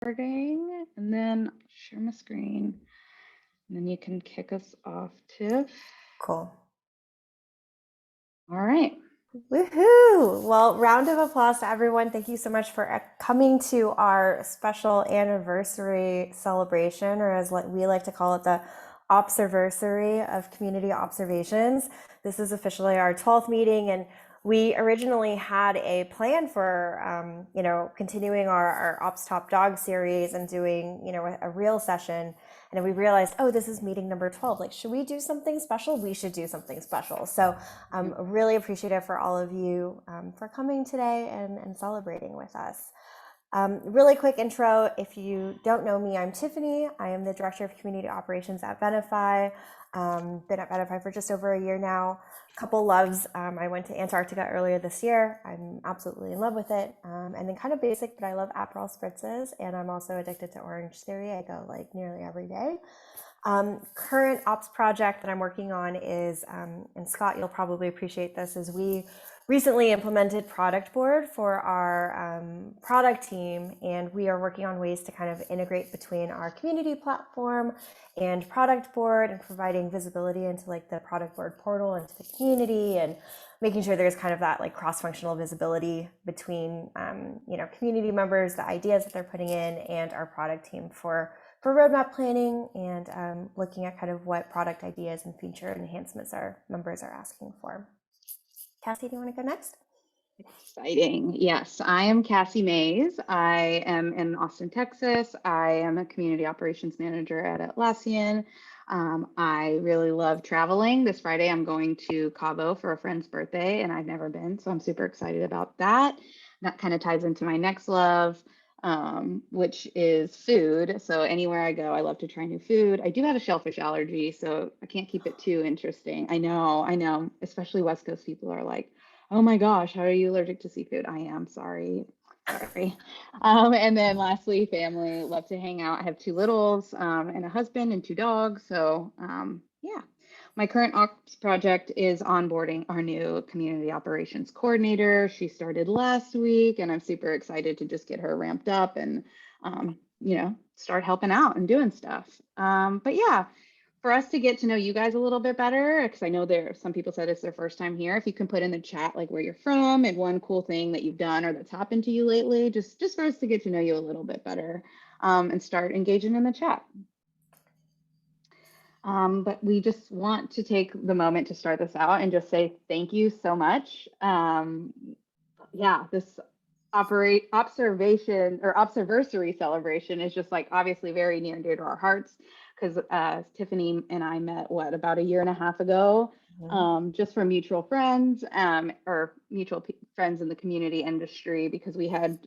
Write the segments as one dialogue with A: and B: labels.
A: Recording, and then share my screen, and then you can kick us off, Tiff.
B: Cool.
A: All right.
B: Woohoo! Well, round of applause to everyone. Thank you so much for coming to our special anniversary celebration, or as we like to call it, the OPServersary of Community Observations. This is officially our 12th meeting, and we originally had a plan for, continuing our Ops Top Dog series and doing, a real session. And then we realized, oh, this is meeting number 12. Like, should we do something special? We should do something special. So really appreciative for all of you for coming today and celebrating with us. Really quick intro. If you don't know me, I'm Tiffany. I am the Director of Community Operations at Benify. Been at Benify for just over a year now. Couple loves. I went to Antarctica earlier this year. I'm absolutely in love with it. And then kind of basic, but I love Aperol spritzes, and I'm also addicted to Orange Theory. I go like nearly every day. Current ops project that I'm working on is, and Scott, you'll probably appreciate this, is we recently implemented Product Board for our product team, and we are working on ways to kind of integrate between our community platform and Product Board, and providing visibility into like the Product Board portal into the community, and making sure there's kind of that like cross-functional visibility between community members, the ideas that they're putting in, and our product team for roadmap planning, and looking at kind of what product ideas and feature enhancements our members are asking for. Cassie, do you want to go next?
A: Exciting. Yes, I am Cassie Mays. I am in Austin, Texas. I am a community operations manager at Atlassian. I really love traveling. This Friday, I'm going to Cabo for a friend's birthday, and I've never been, so I'm super excited about that. That kind of ties into my next love, which is food. So anywhere I go, I love to try new food. I do have a shellfish allergy, so I can't keep it too interesting. I know, especially West Coast people are like, oh my gosh, how are you allergic to seafood? I am sorry. And then lastly, family, love to hang out. I have two littles, and a husband and two dogs. So yeah. My current ops project is onboarding our new community operations coordinator. She started last week, and I'm super excited to just get her ramped up and, start helping out and doing stuff. But yeah, for us to get to know you guys a little bit better, because I know some people said it's their first time here. If you can put in the chat like where you're from and one cool thing that you've done or that's happened to you lately, just for us to get to know you a little bit better, and start engaging in the chat. But we just want to take the moment to start this out and just say thank you so much. Yeah, this OPServersary celebration is just like obviously very near and dear to our hearts, because Tiffany and I met about a year and a half ago, just from mutual friends, or mutual friends in the community industry, because we had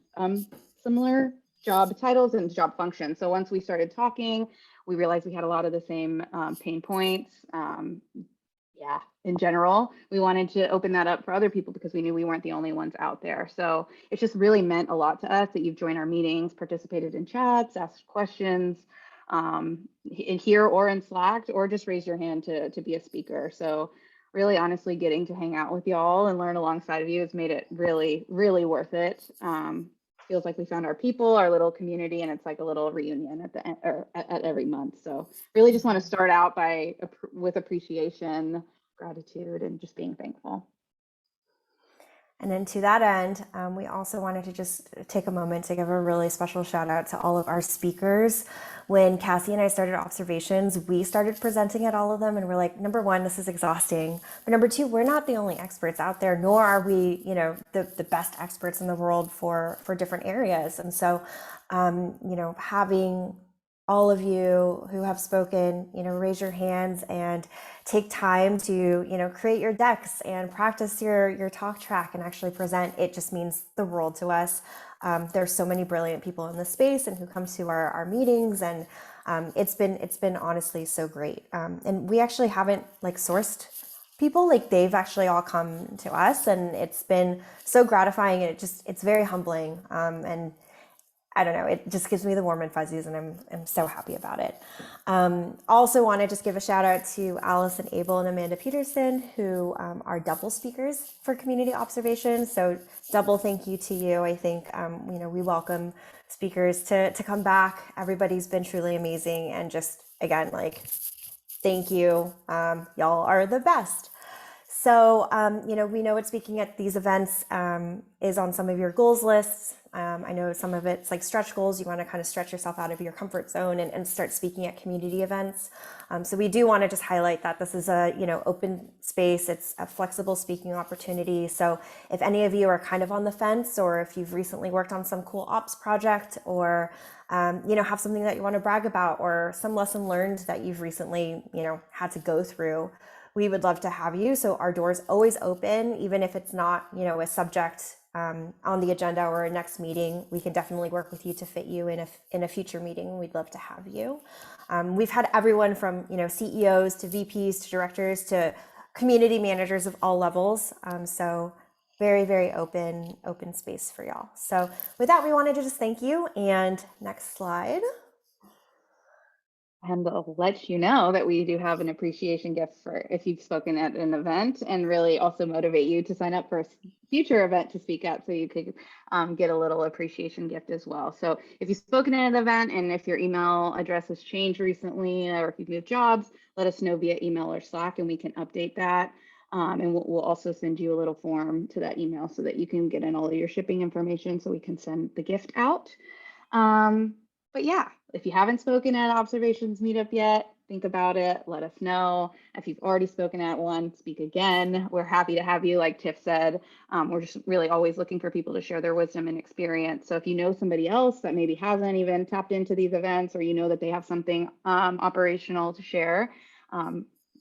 A: similar job titles and job functions. So once we started talking, we realized we had a lot of the same pain points. Yeah, in general, we wanted to open that up for other people because we knew we weren't the only ones out there. So it's just really meant a lot to us that you've joined our meetings, participated in chats, asked questions, in here or in Slack, or just raise your hand to be a speaker. So really, honestly, getting to hang out with y'all and learn alongside of you has made it really, really worth it. Feels like we found our people, our little community, and it's like a little reunion at the end, or at every month. So really just want to start out with appreciation, gratitude, and just being thankful.
B: And then to that end, we also wanted to just take a moment to give a really special shout out to all of our speakers. When Cassie and I started Observations, we started presenting at all of them, and we're like, number one, this is exhausting. But number two, we're not the only experts out there, nor are we, the best experts in the world for different areas. And so, having all of you who have spoken, raise your hands and take time to, create your decks and practice your talk track and actually present. It just means the world to us. There's so many brilliant people in the space and who come to our meetings, and it's been honestly so great. And we actually haven't sourced people, they've actually all come to us, and it's been so gratifying, and it's very humbling. And I don't know, it just gives me the warm and fuzzies, and I'm so happy about it. Also want to just give a shout out to Allison Abel and Amanda Peterson, who are double speakers for community observation. So double thank you to you. I think, we welcome speakers to come back. Everybody's been truly amazing. And just, again, like, thank you. Y'all are the best. So, we know what speaking at these events is on some of your goals lists. I know some of it's like stretch goals. You want to kind of stretch yourself out of your comfort zone and start speaking at community events. So we do want to just highlight that this is a, open space. It's a flexible speaking opportunity. So if any of you are kind of on the fence, or if you've recently worked on some cool ops project, or have something that you want to brag about, or some lesson learned that you've recently, had to go through, we would love to have you. So our door's always open, even if it's not, a subject on the agenda or a next meeting. We can definitely work with you to fit you in a future meeting. We'd love to have you. We've had everyone from, CEOs to VPs to directors to community managers of all levels. So very, very open space for y'all. So with that, we wanted to just thank you. And next slide.
A: And I'll let you know that we do have an appreciation gift for if you've spoken at an event, and really also motivate you to sign up for a future event to speak at, so you could get a little appreciation gift as well. So if you've spoken at an event, and if your email address has changed recently, or if you've moved jobs, let us know via email or Slack, and we can update that. And we'll also send you a little form to that email so that you can get in all of your shipping information, so we can send the gift out. But yeah, if you haven't spoken at Observations Meetup yet, think about it. Let us know. If you've already spoken at one, speak again. We're happy to have you, like Tiff said. We're just really always looking for people to share their wisdom and experience. So if you know somebody else that maybe hasn't even tapped into these events, or that they have something operational to share,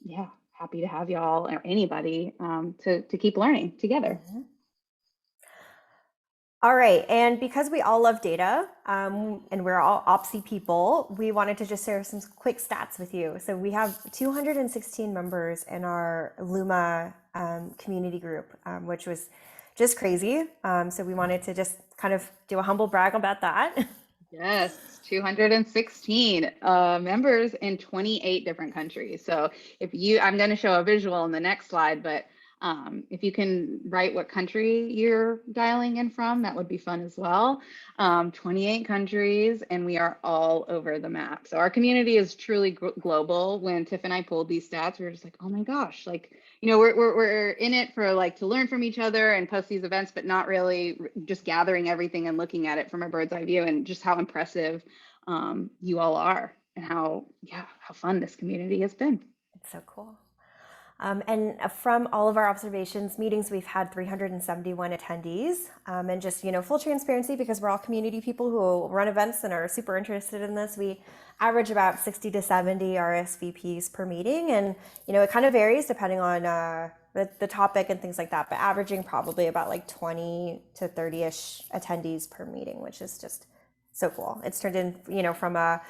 A: yeah, happy to have y'all, or anybody, to keep learning together.
B: Mm-hmm. All right, and because we all love data, and we're all OPSy people, we wanted to just share some quick stats with you. So we have 216 members in our Luma community group, which was just crazy. So we wanted to just kind of do a humble brag about that.
A: Yes, 216 members in 28 different countries. So I'm going to show a visual in the next slide, but if you can write what country you're dialing in from, that would be fun as well. 28 countries, and we are all over the map. So our community is truly global. When Tiff and I pulled these stats, we were just like, oh my gosh, like, we're in it for to learn from each other and post these events, but not really just gathering everything and looking at it from a bird's eye view, and just how impressive you all are, and how fun this community has been.
B: It's so cool. And from all of our observations meetings, we've had 371 attendees. And just, full transparency, because we're all community people who run events and are super interested in this, we average about 60 to 70 RSVPs per meeting. And, it kind of varies depending on the topic and things like that, but averaging probably about 20 to 30-ish attendees per meeting, which is just so cool. It's turned in, from a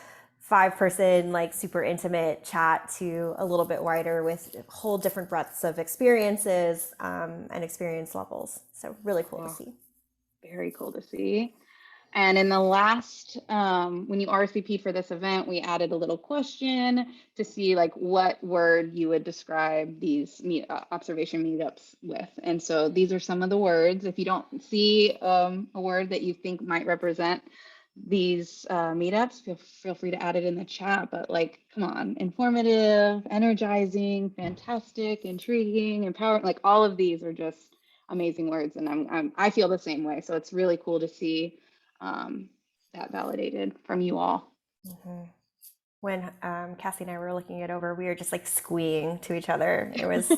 B: 5-person super intimate chat to a little bit wider, with whole different breadths of experiences and experience levels. So really cool to see.
A: Very cool to see. And in the last, when you RSVP for this event, we added a little question to see what word you would describe these observation meetups with. And so these are some of the words. If you don't see a word that you think might represent these meetups, feel free to add it in the chat. But come on, informative, energizing, fantastic, intriguing, empowering, all of these are just amazing words, and I feel the same way. So it's really cool to see that validated from you all.
B: Mm-hmm. When Cassie and I were looking it over, we were just squeeing to each other. It was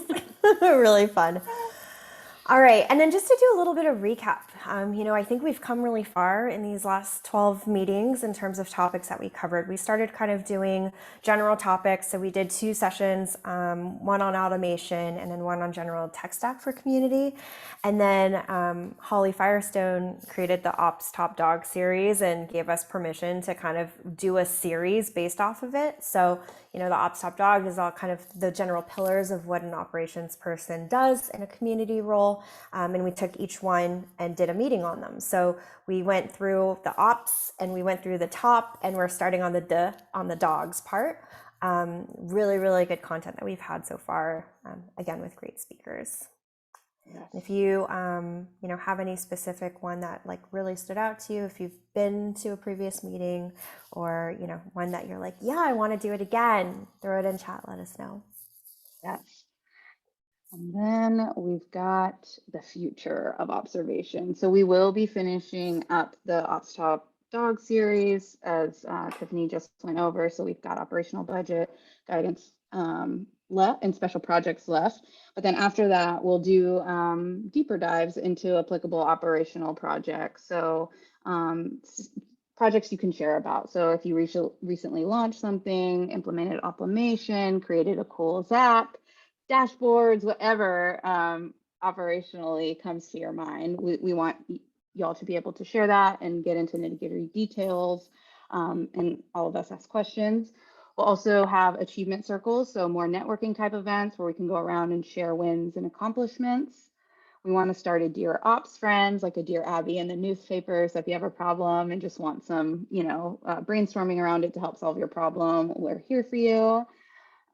B: really fun. All right, and then just to do a little bit of recap, I think we've come really far in these last 12 meetings in terms of topics that we covered. We started kind of doing general topics, so we did 2 sessions, one on automation and then one on general tech stack for community. And then Holly Firestone created the Ops Top Dog series and gave us permission to kind of do a series based off of it. So, the Ops Top Dog is all kind of the general pillars of what an operations person does in a community role. people, and we took each one and did a meeting on them. So we went through the ops and we went through the top, and we're starting on the dogs part. Really, really good content that we've had so far, again, with great speakers.
A: Yes.
B: If you, have any specific one that like really stood out to you, if you've been to a previous meeting or, one that you're like, yeah, I want to do it again, throw it in chat, let us know.
A: Yes. And then we've got the future of observation. So we will be finishing up the Ops Top Dog series, as Tiffany just went over. So we've got operational budget, guidance left, and special projects left. But then after that, we'll do deeper dives into applicable operational projects. So projects you can share about. So if you recently launched something, implemented automation, created a cool Zap, dashboards, whatever operationally comes to your mind. We want y'all to be able to share that and get into nitty-gritty details, and all of us ask questions. We'll also have achievement circles, so more networking type events where we can go around and share wins and accomplishments. We want to start a Dear Ops Friends, like a Dear Abby in the newspapers. So if you have a problem and just want some, brainstorming around it to help solve your problem, we're here for you.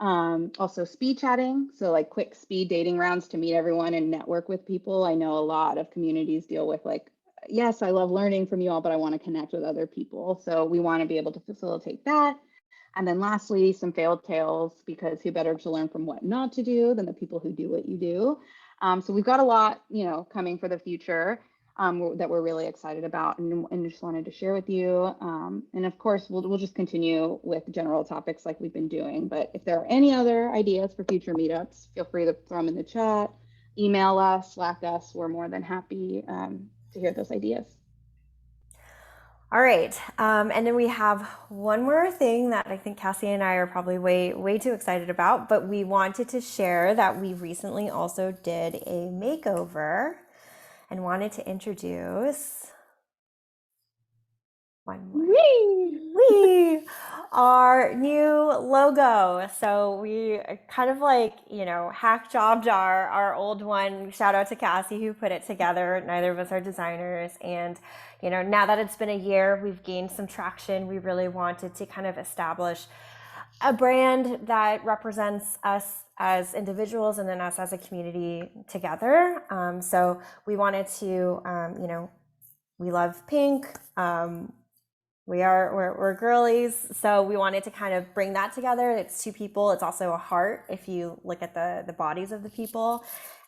A: Also speed chatting, so like quick speed dating rounds to meet everyone and network with people. I know a lot of communities deal with like, yes, I love learning from you all, but I want to connect with other people. So we want to be able to facilitate that. And then lastly, some failed tales, because who better to learn from what not to do than the people who do what you do. So we've got a lot, coming for the future. That we're really excited about and just wanted to share with you. And of course, we'll just continue with general topics like we've been doing. But if there are any other ideas for future meetups, feel free to throw them in the chat, email us, Slack us. We're more than happy to hear those ideas.
B: All right. And then we have one more thing that I think Cassie and I are probably way too excited about, but we wanted to share that we recently also did a makeover and wanted to introduce our new logo. So we kind of like, hack jobbed our old one. Shout out to Cassie who put it together. Neither of us are designers. And, now that it's been a year, we've gained some traction. We really wanted to kind of establish a brand that represents us as individuals and then us as a community together. So we wanted to, we love pink. We're girlies, so we wanted to kind of bring that together. It's two people. It's also a heart if you look at the bodies of the people.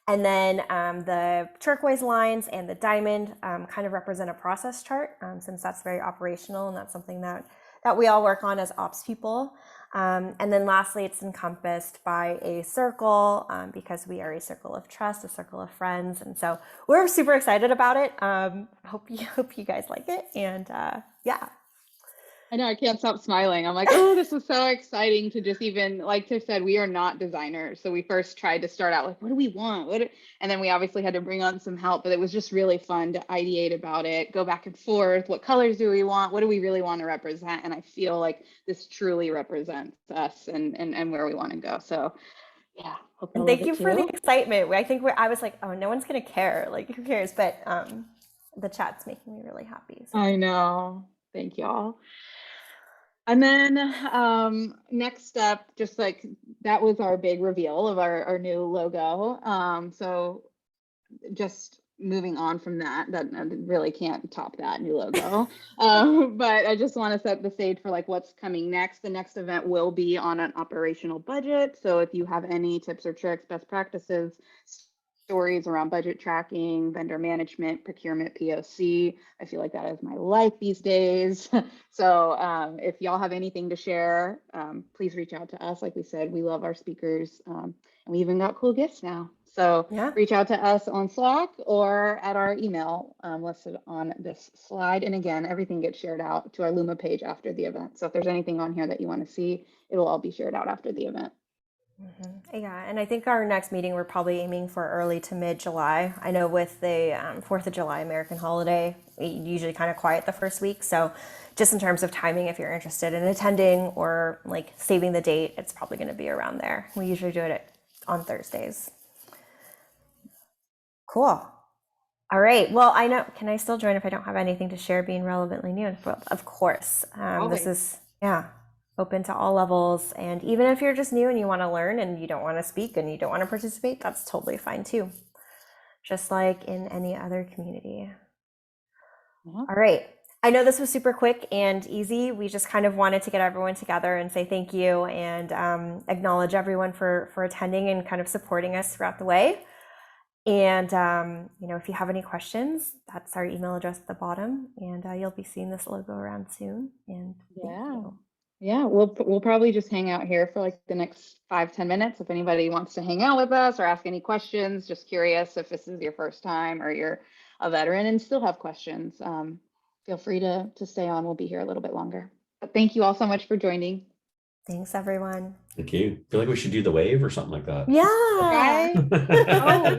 B: And then the turquoise lines and the diamond kind of represent a process chart, since that's very operational and that's something that we all work on as ops people. And then lastly, it's encompassed by a circle, because we are a circle of trust, a circle of friends. And so we're super excited about it. Hope you guys like it. And yeah.
A: I know, I can't stop smiling. I'm like, oh, this was so exciting to just even, like Tiff said, we are not designers. So we first tried to start out like, what do we want? And then we obviously had to bring on some help, but it was just really fun to ideate about it, go back and forth. What colors do we want? What do we really want to represent? And I feel like this truly represents us and where we want to go. So yeah.
B: And thank you for the excitement. I think I was like, oh, no one's going to care. Like, who cares? But the chat's making me really happy. So.
A: I know. Thank y'all. And then next up, just like that was our big reveal of our new logo. So just moving on from that really can't top that new logo. But I just want to set the stage for like what's coming next. The next event will be on an operational budget. So if you have any tips or tricks, best practices, stories around budget tracking, vendor management, procurement, POC. I feel like that is my life these days. So if y'all have anything to share, please reach out to us. Like we said, we love our speakers, and we even got cool gifts now. So yeah. Reach out to us on Slack or at our email listed on this slide. And again, everything gets shared out to our Luma page after the event. So if there's anything on here that you want to see, it will all be shared out after the event.
B: Mm-hmm. Yeah, and I think our next meeting, we're probably aiming for early to mid-July. I know with the 4th of July American holiday, we usually kind of quiet the first week. So just in terms of timing, if you're interested in attending or like saving the date, it's probably going to be around there. We usually do it on Thursdays. Cool. All right. Well, I know, can I still join if I don't have anything to share being relevantly new? Well, of course. This
A: Always.
B: is, yeah, open to all levels. And even if you're just new and you want to learn and you don't want to speak and you don't want to participate, that's totally fine too. Just like in any other community.
A: Yeah.
B: All right. I know this was super quick and easy. We just kind of wanted to get everyone together and say thank you and acknowledge everyone for attending and kind of supporting us throughout the way. And if you have any questions, that's our email address at the bottom, and you'll be seeing this logo around soon. And thank
A: Yeah.
B: you.
A: Yeah, we'll probably just hang out here for like the next 5-10 minutes. If anybody wants to hang out with us or ask any questions, just curious if this is your first time or you're a veteran and still have questions, feel free to stay on. We'll be here a little bit longer. But thank you all so much for joining.
B: Thanks, everyone.
C: Thank you. I feel like we should do the wave or something like that.
B: Yeah.
A: Right? Oh,